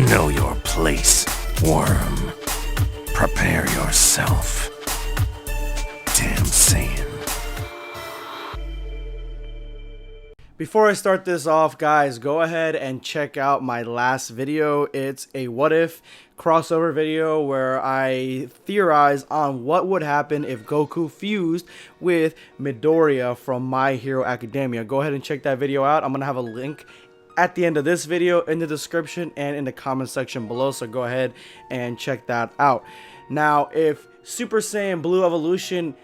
Know your place, worm. Prepare yourself. Damn Saiyan. Before I start this off, guys, go ahead and check out my last video. It's a what if crossover video where I theorize on what would happen if Goku fused with Midoriya from My Hero Academia. Go ahead and check that video out. I'm going to have a link at the end of this video in the description and in the comment section below, so go ahead and check that out. Now, if Super Saiyan Blue Evolution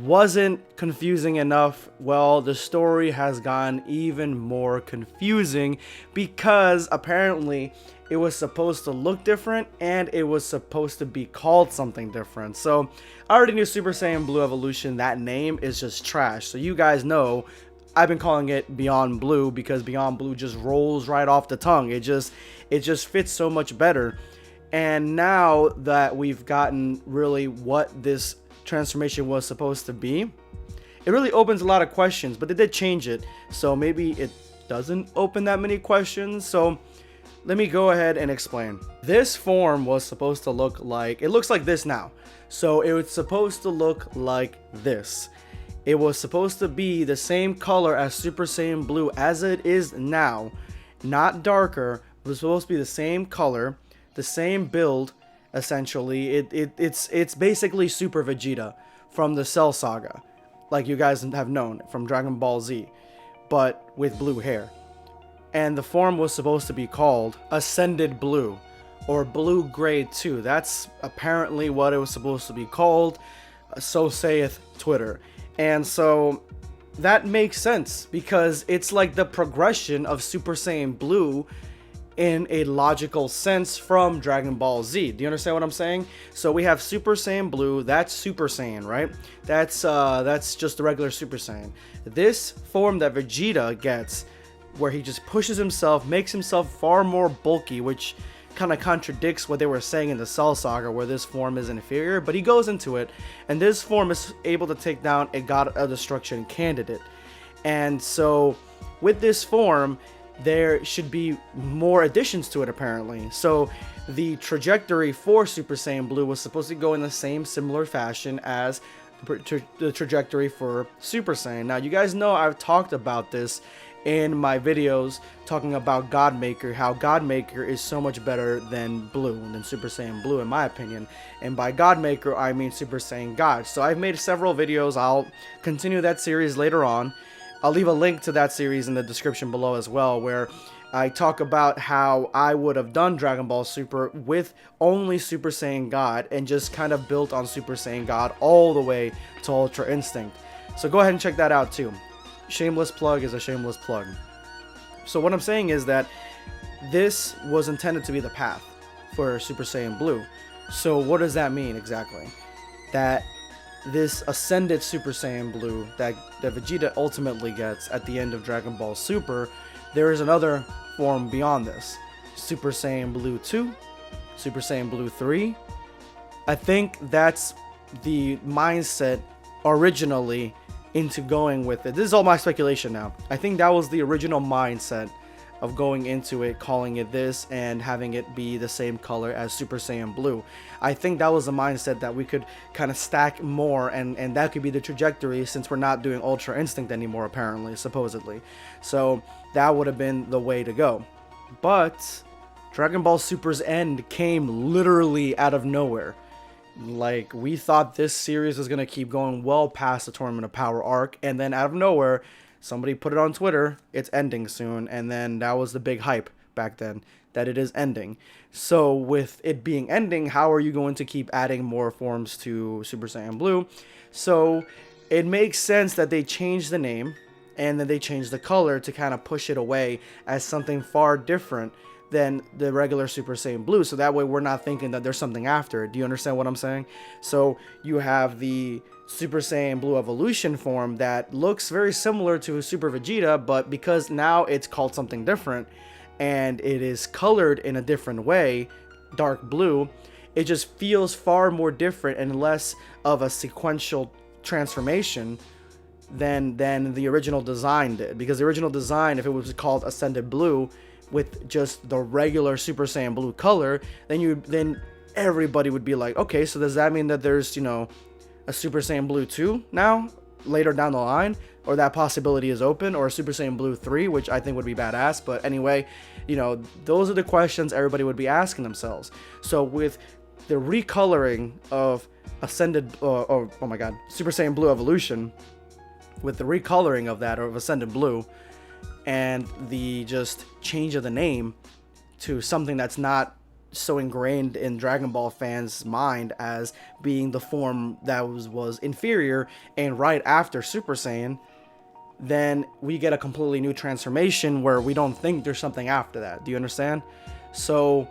wasn't confusing enough, well, the story has gotten even more confusing because apparently it was supposed to look different and it was supposed to be called something different. So I already knew Super Saiyan Blue Evolution, that name is just trash. So you guys know I've been calling it Beyond Blue because Beyond Blue just rolls right off the tongue. It just fits so much better. And now that we've gotten really what this transformation was supposed to be, it really opens a lot of questions, but they did change it, so maybe it doesn't open that many questions. So let me go ahead and explain. This form was supposed to look like, it looks like this now. So it was supposed to look like this. It was supposed to be the same color as Super Saiyan Blue as it is now, not darker. It was supposed to be the same color, the same build. Essentially, it's basically Super Vegeta from the Cell Saga, like you guys have known from Dragon Ball Z, but with blue hair. And the form was supposed to be called Ascended Blue, or Blue Grade 2. That's apparently what it was supposed to be called, so saith Twitter. And so that makes sense because it's like the progression of Super Saiyan Blue in a logical sense from Dragon Ball Z. Do you understand what I'm saying? So we have Super Saiyan Blue, that's Super Saiyan, right? That's just the regular Super Saiyan. This form that Vegeta gets, where he just pushes himself, makes himself far more bulky, which kind of contradicts what they were saying in the Cell Saga, where this form is inferior, but he goes into it, and this form is able to take down a God of Destruction candidate. And so with this form, there should be more additions to it apparently. So the trajectory for Super Saiyan Blue was supposed to go in the same similar fashion as the trajectory for Super Saiyan. Now you guys know I've talked about this in my videos talking about Godmaker, how Godmaker is so much better than Super Saiyan Blue in my opinion. And by Godmaker I mean Super Saiyan God. So I've made several videos. I'll continue that series later on. I'll leave a link to that series in the description below as well, where I talk about how I would have done Dragon Ball Super with only Super Saiyan God and just kind of built on Super Saiyan God all the way to Ultra Instinct. So go ahead and check that out too. Shameless plug is a shameless plug. So what I'm saying is that this was intended to be the path for Super Saiyan Blue. So what does that mean exactly? That this ascended Super Saiyan Blue that Vegeta ultimately gets at the end of Dragon Ball Super, there is another form beyond this. Super Saiyan Blue 2, Super Saiyan Blue 3. I think that's the mindset originally into going with it. This is all my speculation now. I think that was the original mindset of going into it, calling it this, and having it be the same color as Super Saiyan Blue. I think that was the mindset that we could kind of stack more, and that could be the trajectory since we're not doing Ultra Instinct anymore, apparently, supposedly. So that would have been the way to go. But Dragon Ball Super's end came literally out of nowhere. Like, we thought this series was going to keep going well past the Tournament of Power arc, and then out of nowhere, somebody put it on Twitter, it's ending soon, and then that was the big hype back then, that it is ending. So with it being ending, how are you going to keep adding more forms to Super Saiyan Blue? So it makes sense that they changed the name, and then they changed the color to kind of push it away as something far different than the regular Super Saiyan Blue, so that way we're not thinking that there's something after it. Do you understand what I'm saying? So you have the Super Saiyan Blue Evolution form that looks very similar to Super Vegeta, but because now it's called something different and it is colored in a different way, dark blue, it just feels far more different and less of a sequential transformation than the original design did. Because the original design, if it was called Ascended Blue, with just the regular Super Saiyan Blue color, then everybody would be like, okay, so does that mean that there's, you know, a Super Saiyan Blue 2 now later down the line, or that possibility is open, or a Super Saiyan Blue 3, which I think would be badass. But anyway, you know, those are the questions everybody would be asking themselves. So with the recoloring of Ascended, oh my god, Super Saiyan Blue Evolution, with the recoloring of that, of Ascended Blue, and the just change of the name to something that's not so ingrained in Dragon Ball fans' mind as being the form that was inferior and right after Super Saiyan, then we get a completely new transformation where we don't think there's something after that. Do you understand? So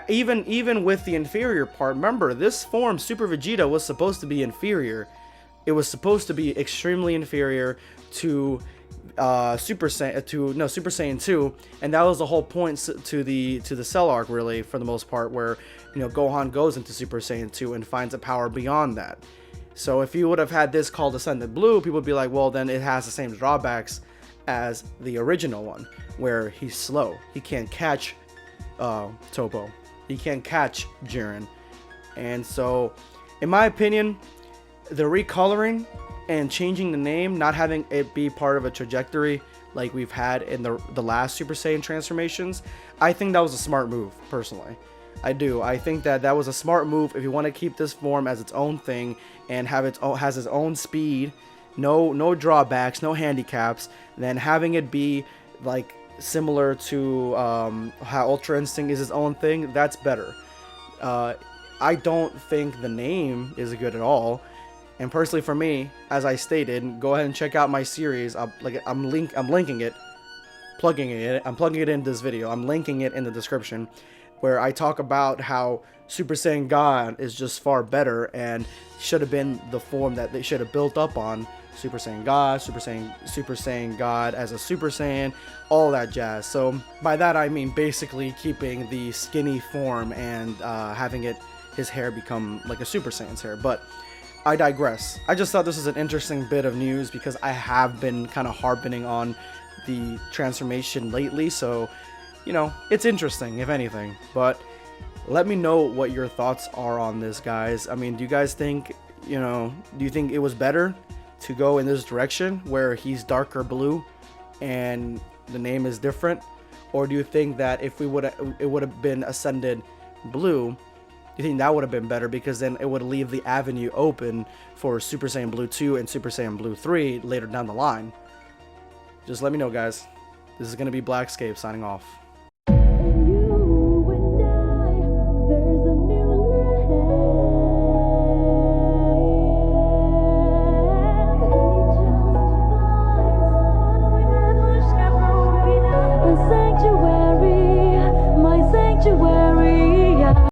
even with the inferior part, remember, this form, Super Vegeta, was supposed to be inferior. It was supposed to be extremely inferior to Super Saiyan 2, and that was the whole point to the Cell arc, really, for the most part, where, you know, Gohan goes into Super Saiyan 2 and finds a power beyond that. So if you would have had this called Ascended Blue, people would be like, well, then it has the same drawbacks as the original one, where he's slow. He can't catch Topo. He can't catch Jiren. And so, in my opinion, the recoloring and changing the name, not having it be part of a trajectory like we've had in the last Super Saiyan transformations, I think that was a smart move, personally. I do. I think that was a smart move if you want to keep this form as its own thing and has its own speed, no drawbacks, no handicaps, then having it be like similar to how Ultra Instinct is its own thing, that's better. I don't think the name is good at all. And personally, for me, as I stated, go ahead and check out my series. I'm linking it, I'm plugging it in this video. I'm linking it in the description, where I talk about how Super Saiyan God is just far better and should have been the form that they should have built up on. Super Saiyan God, Super Saiyan God as a Super Saiyan, all that jazz. So by that I mean basically keeping the skinny form and having his hair become like a Super Saiyan's hair. But I digress. I just thought this was an interesting bit of news because I have been kind of harping on the transformation lately, so, you know, it's interesting, if anything. But let me know what your thoughts are on this, guys. I mean, do you guys think, you know, do you think it was better to go in this direction where he's darker blue and the name is different? Or do you think that if it would have been Ascended Blue, you think that would have been better, because then it would leave the avenue open for Super Saiyan Blue 2 and Super Saiyan Blue 3 later down the line? Just let me know, guys. This is going to be Blackscape signing off.